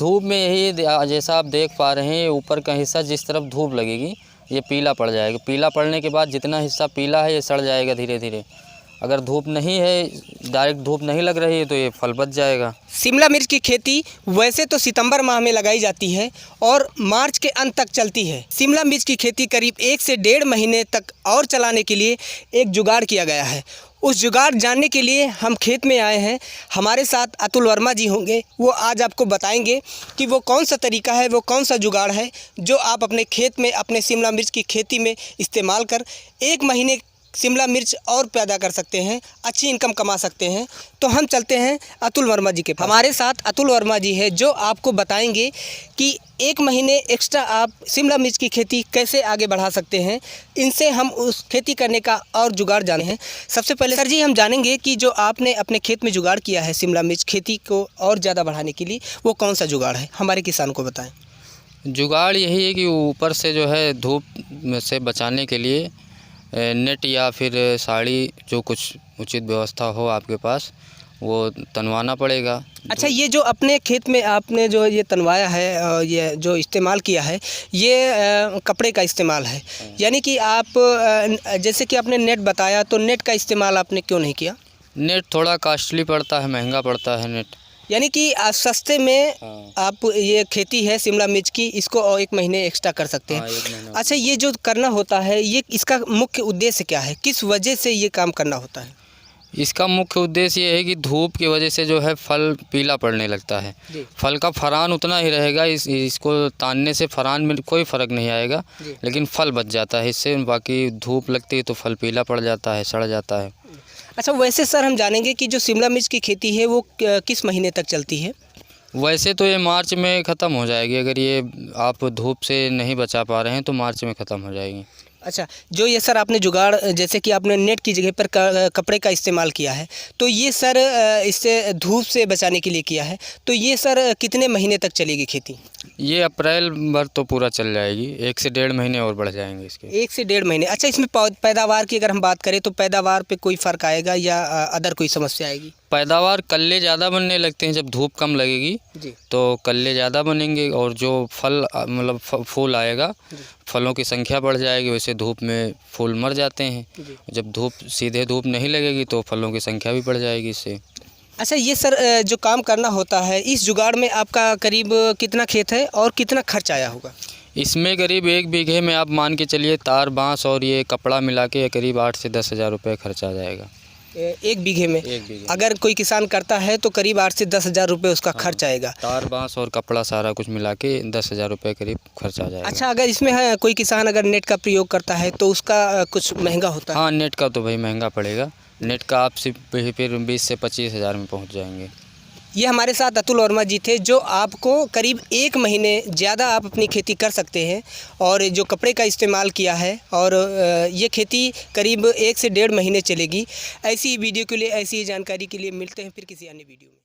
धूप में यही जैसा आप देख पा रहे हैं, ऊपर का हिस्सा जिस तरफ धूप लगेगी ये पीला पड़ जाएगा। पीला पड़ने के बाद जितना हिस्सा पीला है ये सड़ जाएगा धीरे धीरे। अगर धूप नहीं है, डायरेक्ट धूप नहीं लग रही है तो ये फल बच जाएगा। शिमला मिर्च की खेती वैसे तो सितंबर माह में लगाई जाती है और मार्च के अंत तक चलती है। शिमला मिर्च की खेती करीब 1 से 1.5 महीने तक और चलाने के लिए एक जुगाड़ किया गया है। उस जुगाड़ जानने के लिए हम खेत में आए हैं। हमारे साथ अतुल वर्मा जी होंगे, वो आज आपको बताएंगे कि वो कौन सा तरीका है, वो कौन सा जुगाड़ है जो आप अपने खेत में, अपने शिमला मिर्च की खेती में इस्तेमाल कर 1 महीने शिमला मिर्च और पैदा कर सकते हैं, अच्छी इनकम कमा सकते हैं। तो हम चलते हैं अतुल वर्मा जी के पास। हमारे साथ अतुल वर्मा जी है जो आपको बताएंगे कि 1 महीने एक्स्ट्रा आप शिमला मिर्च की खेती कैसे आगे बढ़ा सकते हैं। इनसे हम उस खेती करने का और जुगाड़ जाने हैं। सबसे पहले सर जी हम जानेंगे कि जो आपने अपने खेत में जुगाड़ किया है शिमला मिर्च खेती को और ज़्यादा बढ़ाने के लिए, वो कौन सा जुगाड़ है, हमारे किसान को बताएँ। जुगाड़ यही है कि ऊपर से जो है धूप से बचाने के लिए नेट या फिर साड़ी, जो कुछ उचित व्यवस्था हो आपके पास, वो तनवाना पड़ेगा। अच्छा, ये जो अपने खेत में आपने जो ये तनवाया है, ये जो इस्तेमाल किया है, ये कपड़े का इस्तेमाल है, यानी कि आप जैसे कि आपने नेट बताया, तो नेट का इस्तेमाल आपने क्यों नहीं किया? नेट थोड़ा कॉस्टली पड़ता है, महंगा पड़ता है नेट, यानी कि सस्ते में आप ये खेती है शिमला मिर्च की, इसको और 1 महीने एक्स्ट्रा कर सकते हैं। अच्छा, ये जो करना होता है, ये इसका मुख्य उद्देश्य क्या है, किस वजह से ये काम करना होता है? इसका मुख्य उद्देश्य ये है कि धूप की वजह से जो है फल पीला पड़ने लगता है। फल का फरान उतना ही रहेगा, इसको तानने से फरान में कोई फ़र्क नहीं आएगा, लेकिन फल बच जाता है इससे। बाकी धूप लगती है तो फल पीला पड़ जाता है, सड़ जाता है। अच्छा, वैसे सर हम जानेंगे कि जो शिमला मिर्च की खेती है वो किस महीने तक चलती है? वैसे तो ये मार्च में ख़त्म हो जाएगी। अगर ये आप धूप से नहीं बचा पा रहे हैं तो मार्च में ख़त्म हो जाएगी। अच्छा, जो ये सर आपने जुगाड़, जैसे कि आपने नेट की जगह पर कपड़े का इस्तेमाल किया है, तो ये सर इससे धूप से बचाने के लिए किया है, तो ये सर कितने महीने तक चलेगी खेती? ये अप्रैल भर तो पूरा चल जाएगी, 1 से 1.5 महीने और बढ़ जाएंगे इसके। 1 से 1.5 महीने। अच्छा, इसमें पैदावार की अगर हम बात करें तो पैदावार पे कोई फ़र्क आएगा या अदर कोई समस्या आएगी? पैदावार कल्ले ज़्यादा बनने लगते हैं, जब धूप कम लगेगी जी, तो कल्ले ज़्यादा बनेंगे और जो फल मतलब फूल आएगा, फलों की संख्या बढ़ जाएगी। वैसे धूप में फूल मर जाते हैं, जब सीधे धूप नहीं लगेगी तो फलों की संख्या भी बढ़ जाएगी इससे। अच्छा, ये सर जो काम करना होता है, इस जुगाड़ में आपका करीब कितना खेत है और कितना खर्च आया होगा? इसमें करीब 1 बीघे में आप मान के चलिए तार, बाँस और ये कपड़ा मिला के करीब 8 से 10 हज़ार रुपये खर्च आ जाएगा। 1 बीघे में? 1 बीघे अगर कोई किसान करता है तो करीब 8 से 10 हज़ार रुपये उसका खर्च आएगा। तार, बाँस और कपड़ा सारा कुछ मिला के 10 हज़ार रुपये करीब खर्च आ जाएगा। अच्छा, अगर इसमें है कोई किसान अगर नेट का प्रयोग करता है तो उसका कुछ महंगा होता है? हाँ, नेट का तो भाई महंगा पड़ेगा। नेट का आप फिर 20 से 25 हज़ार में पहुँच जाएंगे। ये हमारे साथ अतुल वर्मा जी थे, जो आपको करीब 1 महीने ज़्यादा आप अपनी खेती कर सकते हैं और जो कपड़े का इस्तेमाल किया है, और ये खेती करीब 1 से 1.5 महीने चलेगी। ऐसी वीडियो के लिए, ऐसी जानकारी के लिए मिलते हैं फिर किसी अन्य वीडियो में।